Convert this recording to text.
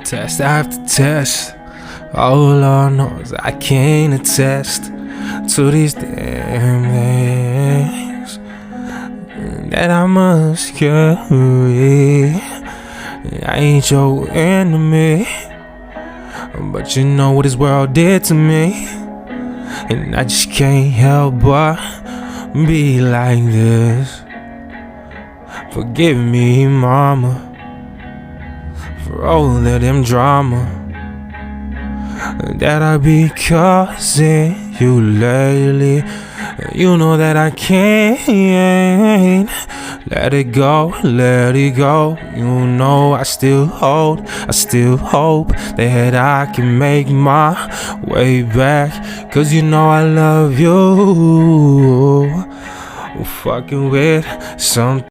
test after test. All Lord knows I can't attest to these damn things that I must carry. I ain't your enemy, but you know what this world did to me, and I just can't help but be like this. Forgive me, mama, for all of them drama that I be causing you lately. You know that I can't let it go, let it go. You know I still hope that I can make my way back, 'cause you know I love you. Fucking with some